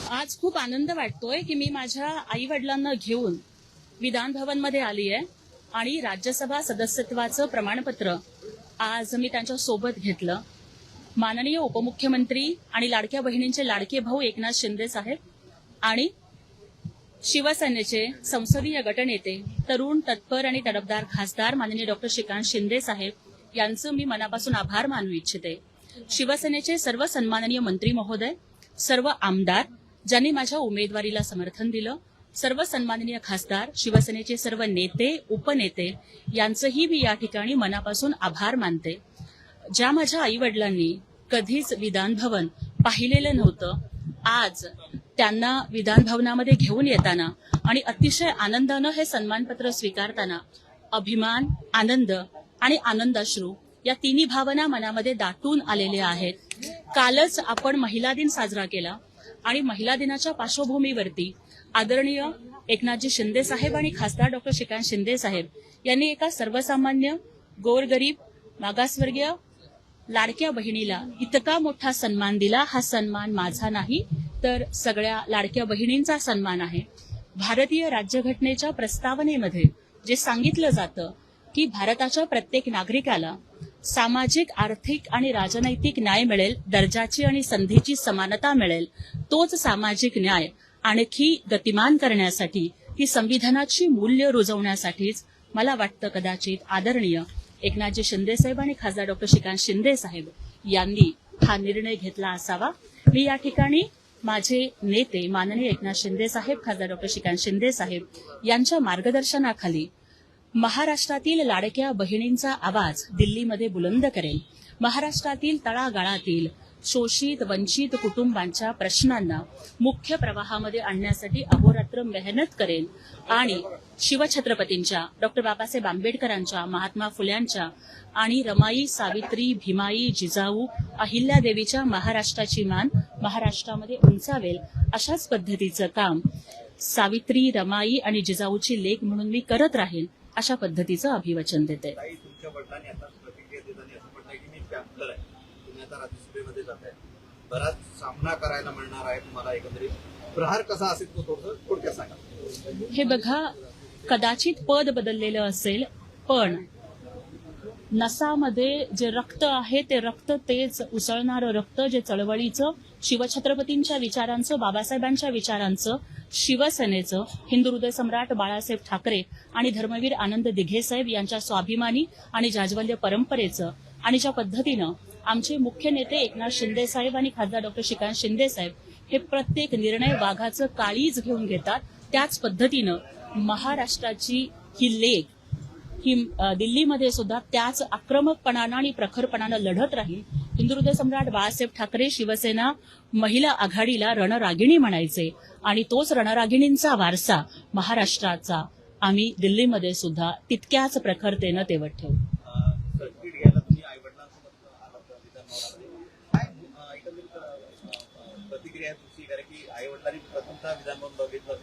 आज खूप आनंद वाटतोय की मी माझ्या आई वडिलांना घेऊन विधान भवन मध्ये आली आहे आणि राज्यसभा सदस्यत्वाचं प्रमाणपत्र आज मी त्यांच्या सोबत घेतलं. माननीय उपमुख्यमंत्री आणि लाडक्या बहिणींचे लाडके भाऊ एकनाथ शिंदे साहेब आणि शिवसेनेचे संसदीय गटनेते तरुण तत्पर आणि तडफदार खासदार माननीय डॉक्टर श्रीकांत शिंदे साहेब यांचं मी मनापासून आभार मानू इच्छिते. शिवसेनेचे सर्व सन्माननीय मंत्री महोदय, सर्व आमदार ज्यांनी माझ्या उमेदवारीला समर्थन दिलं, सर्व सन्माननीय खासदार, शिवसेनेचे सर्व नेते उपनेते यांचंही मी या ठिकाणी मनापासून आभार मानते. ज्या माझ्या आई वडिलांनी कधीच विधान भवन पाहिलेलं नव्हतं, आज त्यांना विधान भवनामध्ये घेऊन येताना आणि अतिशय आनंदानं हे सन्मानपत्र स्वीकारताना अभिमान, आनंद आणि आनंदाश्रू या तिन्ही भावना मनामध्ये दाटून आलेल्या आहेत. कालच आपण महिला दिन साजरा केला आणि महिला दिनाच्या पार्श्वभूमीवरती आदरणीय एकनाथजी शिंदे साहेब आणि खासदार डॉक्टर श्रीकांत शिंदे साहेब यांनी एका सर्वसामान्य गोरगरीब मागासवर्गीय लाडक्या बहिणीला इतका मोठा सन्मान दिला. हा सन्मान माझा नाही तर सगळ्या लाडक्या बहिणींचा सन्मान आहे. भारतीय राज्यघटनेच्या प्रस्तावनेमध्ये जे सांगितलं जातं की भारताच्या प्रत्येक नागरिकाला सामाजिक, आर्थिक आणि राजनैतिक न्याय मिळेल, दर्जाची आणि संधीची समानता मिळेल, तोच सामाजिक न्याय आणखी गतिमान करण्यासाठी, ती संविधानाची मूल्य रुजवण्यासाठीच मला वाटतं कदाचित आदरणीय एकनाथजी शिंदे साहेब आणि खासदार डॉक्टर श्रीकांत शिंदे साहेब यांनी हा निर्णय घेतला असावा. मी या ठिकाणी माझे नेते माननीय एकनाथ शिंदे साहेब, खासदार डॉक्टर श्रीकांत शिंदे साहेब यांच्या मार्गदर्शनाखाली महाराष्ट्रातील लाडक्या बहिणींचा आवाज दिल्लीमध्ये बुलंद करेन. महाराष्ट्रातील तळागाळातील शोषित वंचित कुटुंबांच्या प्रश्नांना मुख्य प्रवाहामध्ये आणण्यासाठी अहोरात्र मेहनत करेन आणि शिवछत्रपतींच्या, डॉक्टर बाबासाहेब आंबेडकरांच्या, महात्मा फुल्यांच्या आणि रमाई, सावित्री, भीमाई, जिजाऊ, अहिल्यादेवीच्या महाराष्ट्राची मान महाराष्ट्रामध्ये उंचावेल अशाच पद्धतीचं काम सावित्री, रमाई आणि जिजाऊची लेक म्हणून मी करत राहीन अशा पद्धतीचं अभिवचन देते. तुमच्या वडिलांनी आता प्रतिक्रिया देताना असं म्हटलंय की मी कॅम्पलर आहे, तुम्ही आता राज्यसभेमध्ये जात आहे, बराच सामना करायला मिळणार आहे तुम्हाला. एकंदरीत प्रहार कसा असेल तो थोडं थोडक्यात सांगा. हे बघा, कदाचित पद बदललेलं असेल पण नसामध्ये जे रक्त आहे ते रक्त, तेच उसळणारं रक्त, जे चळवळीचं, शिवछत्रपतींच्या विचारांचं, बाबासाहेबांच्या विचारांचं, शिवसेनेचं, हिंदू हृदय सम्राट बाळासाहेब ठाकरे आणि धर्मवीर आनंद दिघे साहेब यांच्या स्वाभिमानी आणि जाज्वल्य परंपरेचं आणि ज्या पद्धतीनं आमचे मुख्य नेते एकनाथ शिंदे साहेब आणि खासदार डॉक्टर श्रीकांत शिंदे साहेब हे प्रत्येक निर्णय वाघाचं काळीज घेऊन घेतात, त्याच पद्धतीनं महाराष्ट्राची ही लेख ही दिल्लीमध्ये सुद्धा त्याच आक्रमकपणानं आणि प्रखरपणानं लढत राहील. हिंदू हृदय सम्राट बाळासाहेब ठाकरे शिवसेना महिला आघाडीला रणरागिणी म्हणायचे आणि तोच रणरागिणींचा वारसा महाराष्ट्राचा आम्ही दिल्लीमध्ये सुद्धा तितक्याच प्रखरतेनं तेवत ठेवू.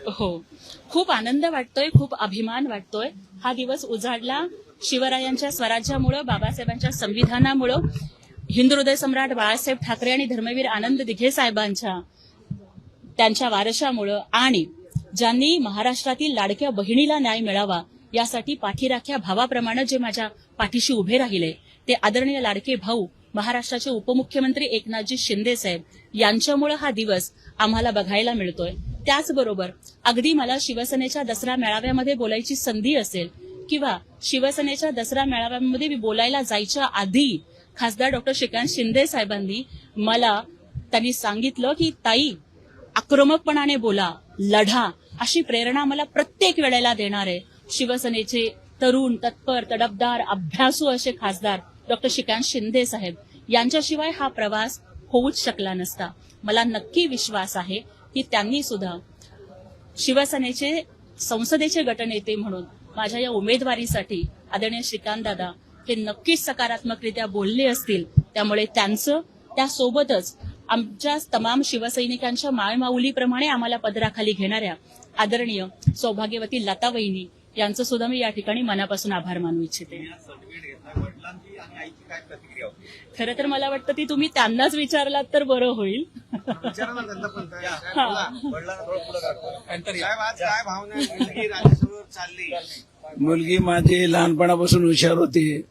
हो, खूप आनंद वाटतोय, खूप अभिमान वाटतोय. हा दिवस उजाडला शिवरायांच्या स्वराज्यामुळं, बाबासाहेबांच्या संविधानामुळं, हिंदू हृदय सम्राट बाळासाहेब ठाकरे आणि धर्मवीर आनंद दिघे साहेबांच्या त्यांच्या वारशामुळं आणि ज्यांनी महाराष्ट्रातील लाडक्या बहिणीला न्याय मिळावा यासाठी पाठीराख्या भावाप्रमाणे जे माझ्या पाठीशी उभे राहिले ते आदरणीय लाडके भाऊ महाराष्ट्राचे उपमुख्यमंत्री एकनाथजी शिंदे साहेब यांच्यामुळे हा दिवस आम्हाला बघायला मिळतोय. त्याचबरोबर अगदी मला शिवसेनेच्या दसरा मेळाव्यामध्ये बोलायची संधी असेल किंवा शिवसेनेच्या दसरा मेळाव्यामध्ये मी बोलायला जायच्या आधी खासदार डॉक्टर श्रीकांत शिंदे साहेबांनी त्यांनी सांगितलं की ताई, आक्रमकपणाने बोला, लढा, अशी प्रेरणा मला प्रत्येक वेळेला देणार आहे शिवसेनेचे तरुण तत्पर तडफदार अभ्यासू असे खासदार डॉक्टर श्रीकांत शिंदे साहेब यांच्याशिवाय हा प्रवास होऊच शकला नसता. मला नक्की विश्वास आहे की त्यांनी सुद्धा शिवसेनेचे संसदेचे गटनेते म्हणून माझ्या या उमेदवारीसाठी आदरणीय श्रीकांत दादा हे नक्कीच सकारात्मकरित्या बोलले असतील. त्यामुळे त्यांचं, त्यासोबतच आमच्या तमाम शिवसैनिकांच्या मायमाऊलीप्रमाणे आम्हाला पदराखाली घेणाऱ्या आदरणीय सौभाग्यवती लता वहिनी यांचं सुद्धा मी या ठिकाणी मनापासून आभार मानू इच्छिते. आणि आईची काय प्रतिक्रिया होती? खरं तर मला वाटतं ती तुम्ही त्यांनाच विचारलात तर बरं होईल. वडिलांना थोडं पुढं काढतो. साहेब, आज काय भावना आहे? मुलगी राज्यसभेवर चालली. मुलगी माझी लहानपणापासून हुशार होती.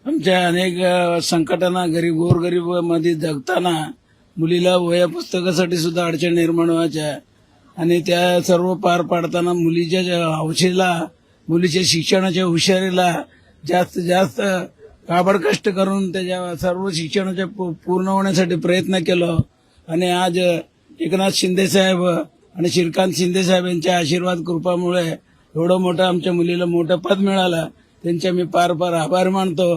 आमच्या अनेक संकटांना गोरगरीब मध्ये जगताना मुलीला वह्या पुस्तकासाठी सुद्धा अडचण निर्माण व्हायच्या आणि त्या सर्व पार पाडताना मुलीच्या हौशेला, मुलीच्या शिक्षणाच्या हुशारीला जास्तीत जास्त काबड कष्ट करून त्याच्या सर्व शिक्षणाच्या पूर्ण होण्यासाठी प्रयत्न केला आणि आज एकनाथ शिंदे साहेब आणि श्रीकांत शिंदे साहेब यांच्या आशीर्वाद कृपामुळे एवढं मोठं आमच्या मुलीला मोठं पद मिळालं. त्यांच्या मी पार आभार मानतो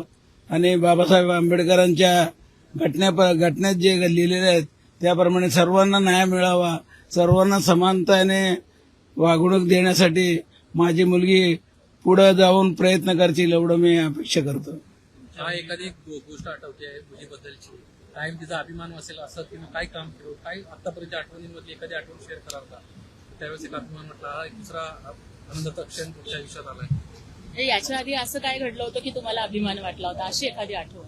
आणि बाबासाहेब आंबेडकरांच्या घटनेत जे लिहिलेले आहेत त्याप्रमाणे सर्वांना न्याय मिळावा, सर्वांना समानतेने वागणूक देण्यासाठी माझी मुलगी पुढे जाऊन प्रयत्न करतील एवढं मी अपेक्षा करतो. मला एखादी गोष्ट आठवते मुलीबद्दलची, कायम तिचा अभिमान असेल असं तिनं काय काम केलं, काय आतापर्यंत आठवणींमधली एखादी आठवण शेअर कराल का? त्यावेळेस एक अभिमान म्हटला, हा एक दुसरा आनंदाचा क्षण तुमच्या आयुष्यात आलाय. याच्या आधी असं काय घडलं होतं की तुम्हाला अभिमान वाटला होता, अशी एखादी आठवण?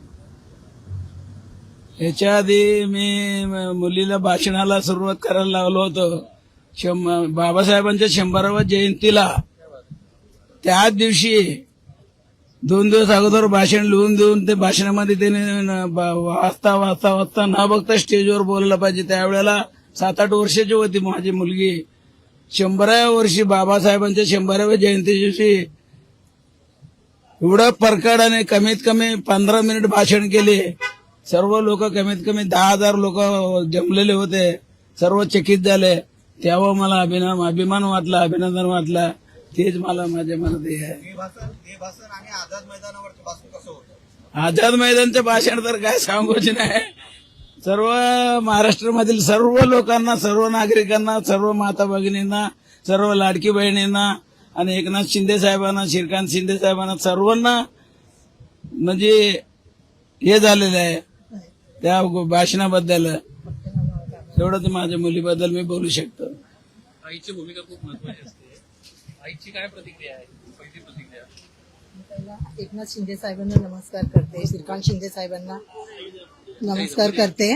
याच्या आधी मी मुलीला भाषणाला सुरुवात करायला लावलो होतो बाबासाहेबांच्या 100व्या जयंतीला. त्याच दिवशी 2 दिवस अगोदर भाषण लिहून देऊन ते भाषणामध्ये त्याने वाचता न बघता स्टेजवर बोललं पाहिजे. त्यावेळेला 7-8 वर्षाची होती माझी मुलगी. 100व्या वर्षी बाबासाहेबांच्या 100व्या जयंती दिवशी एवढं परकडाने कमीत कमी 15 मिनिट भाषण केले. सर्व लोक कमीत कमी 10,000 लोक जमलेले होते. सर्व चकित झाले. तेव्हा मला अभिमान वाटला, अभिनंदन वाटला. तेच मला माझ्या मनात हे आहे. हे भाषण आणि आझाद मैदानावरचं भाषण कसं होतं? आझाद मैदानचं भाषण तर काय सांगूच नाही. सर्व महाराष्ट्रामधील सर्व लोकांना, सर्व नागरिकांना, सर्व माता भगिनींना, सर्व लाडकी बहिणींना आणि एकनाथ शिंदे साहेबांना, श्रीकांत शिंदे साहेबांना, सर्वांना म्हणजे हे झालेलं आहे त्या भाषणाबद्दल. एवढंच माझ्या मुलीबद्दल मी बोलू शकतो. आईची भूमिका खूप महत्वाची असते. आईची काय प्रतिक्रिया आहे? पहिली प्रतिक्रिया. पहिला एकनाथ शिंदे साहेबांना नमस्कार करते, श्रीकांत शिंदे साहेबांना नमस्कार करते.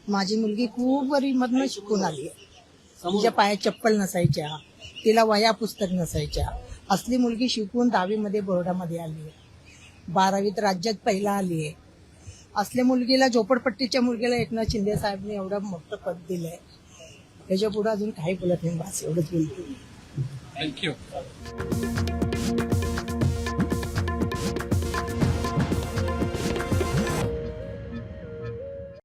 माझी मुलगी खूप गरीबमधनं शिकून आली आहे. तिच्या पायात चप्पल नसायच्या, तिला वह्या पुस्तक नसायच्या. असली मुलगी शिकून 10वी मध्ये बोर्डामध्ये आली आहे, 12वीत राज्यात पहिला आली आहे. असल्या मुलगीला, झोपडपट्टीच्या मुलगीला एकनाथ शिंदे साहेबने एवढं मोठं पद दिलंय. त्याच्या पुढे अजून काही बोलत नाही, बस एवढंच बोलतो. थँक्यू.